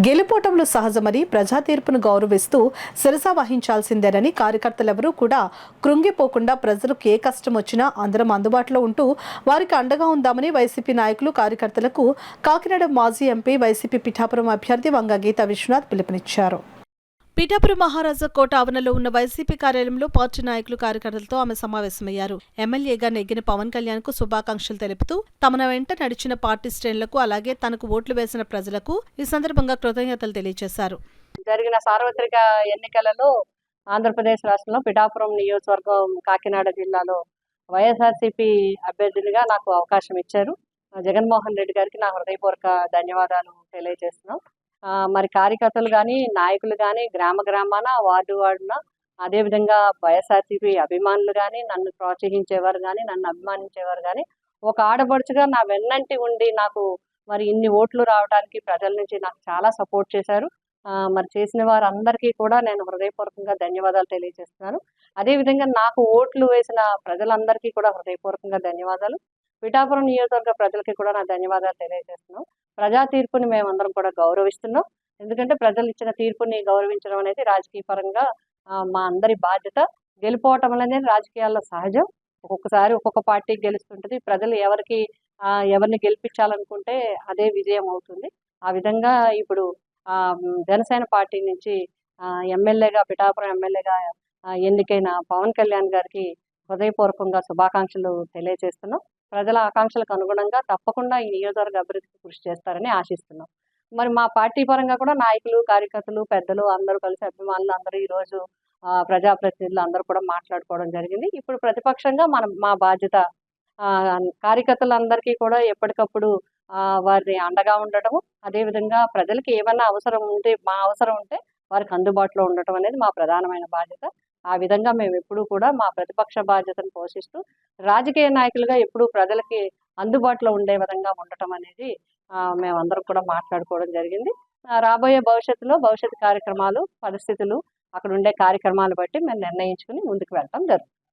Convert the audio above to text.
గెలుపోటములు సహజమని ప్రజా తీర్పును గౌరవిస్తూ శిరస వహించాల్సిందేనని కార్యకర్తలెవరూ కూడా కృంగిపోకుండా ప్రజలకు ఏ కష్టం వచ్చినా అందరం అందుబాటులో ఉంటూ వారికి అండగా ఉందామని వైసీపీ నాయకులు కార్యకర్తలకు కాకినాడ మాజీ ఎంపీ వైసీపీ పిఠాపురం అభ్యర్థి వంగ గీతా విశ్వనాథ్ పిలుపునిచ్చారు. పిఠాపురం మహారాజా కోట ఆవరణలో ఉన్న వైసీపీ కార్యాలయంలో పార్టీ నాయకులు కార్యకర్తలతో ఆమె సమావేశమయ్యారు. ఎమ్మెల్యేగా నెగ్గిన పవన్ కళ్యాణ్ కు శుభాకాంక్షలు తెలుపుతూ తమ వెంట నడిచిన పార్టీ శ్రేణులకు అలాగే తనకు ఓట్లు వేసిన ప్రజలకు ఈ సందర్భంగా కృతజ్ఞతలు తెలియజేశారు. జరిగిన సార్వత్రిక ఎన్నికలలో ఆంధ్రప్రదేశ్ రాష్ట్రంలో పిఠాపురం నియోజకవర్గం కాకినాడ జిల్లాలో వైఎస్ఆర్సీపీ అభ్యర్థినిగా నాకు అవకాశం ఇచ్చారు. జగన్మోహన్ రెడ్డి గారికి నా హృదయపూర్వక ధన్యవాదాలు తెలియజేస్తున్నాం. మరి కార్యకర్తలు కానీ నాయకులు కానీ గ్రామాన వార్డున అదేవిధంగా వైఎస్ఆర్సీపీ అభిమానులు కానీ నన్ను ప్రోత్సహించేవారు కానీ నన్ను అభిమానించేవారు కానీ ఒక ఆడపడుచుగా నా వెన్నంటి ఉండి నాకు మరి ఇన్ని ఓట్లు రావడానికి ప్రజల నుంచి నాకు చాలా సపోర్ట్ చేశారు. మరి చేసిన వారందరికీ కూడా నేను హృదయపూర్వకంగా ధన్యవాదాలు తెలియజేస్తున్నాను. అదేవిధంగా నాకు ఓట్లు వేసిన ప్రజలందరికీ కూడా హృదయపూర్వకంగా ధన్యవాదాలు. పిఠాపురం నియోజకవర్గ ప్రజలకి కూడా నా ధన్యవాదాలు తెలియజేస్తున్నాం. ప్రజా తీర్పుని మేమందరం కూడా గౌరవిస్తున్నాం. ఎందుకంటే ప్రజలు ఇచ్చిన తీర్పుని గౌరవించడం అనేది రాజకీయ పరంగా మా అందరి బాధ్యత. గెలుపోవటం అనేది రాజకీయాల్లో సహజం. ఒక్కొక్కసారి ఒక్కొక్క పార్టీ గెలుస్తుంటుంది. ప్రజలు ఎవరిని గెలిపించాలనుకుంటే అదే విజయం అవుతుంది. ఆ విధంగా ఇప్పుడు జనసేన పార్టీ నుంచి ఎమ్మెల్యేగా పిఠాపురం ఎమ్మెల్యేగా ఎన్నికైన పవన్ కళ్యాణ్ గారికి హృదయపూర్వకంగా శుభాకాంక్షలు తెలియజేస్తున్నాం. ప్రజల ఆకాంక్షలకు అనుగుణంగా తప్పకుండా ఈ నియోజకవర్గ అభివృద్ధికి కృషి చేస్తారని ఆశిస్తున్నాం. మరి మా పార్టీ పరంగా కూడా నాయకులు కార్యకర్తలు పెద్దలు అందరూ కలిసి అభిమానులు అందరూ ఈరోజు ప్రజాప్రతినిధులు అందరూ కూడా మాట్లాడుకోవడం జరిగింది. ఇప్పుడు ప్రతిపక్షంగా మా బాధ్యత కార్యకర్తలందరికీ కూడా ఎప్పటికప్పుడు వారిని అండగా ఉండటము, అదేవిధంగా ప్రజలకి ఏమన్నా అవసరం ఉంటే వారికి అందుబాటులో ఉండటం అనేది మా ప్రధానమైన బాధ్యత. ఆ విధంగా మేము ఎప్పుడూ కూడా మా ప్రతిపక్ష బాధ్యతను పోషిస్తూ రాజకీయ నాయకులుగా ఎప్పుడూ ప్రజలకి అందుబాటులో ఉండే విధంగా ఉండటం అనేది మేమందరం కూడా మాట్లాడుకోవడం జరిగింది. రాబోయే భవిష్యత్తు కార్యక్రమాలు పరిస్థితులు అక్కడ ఉండే కార్యక్రమాలు బట్టి మేము నిర్ణయించుకుని ముందుకు వెళ్తాం జరుగుతుంది.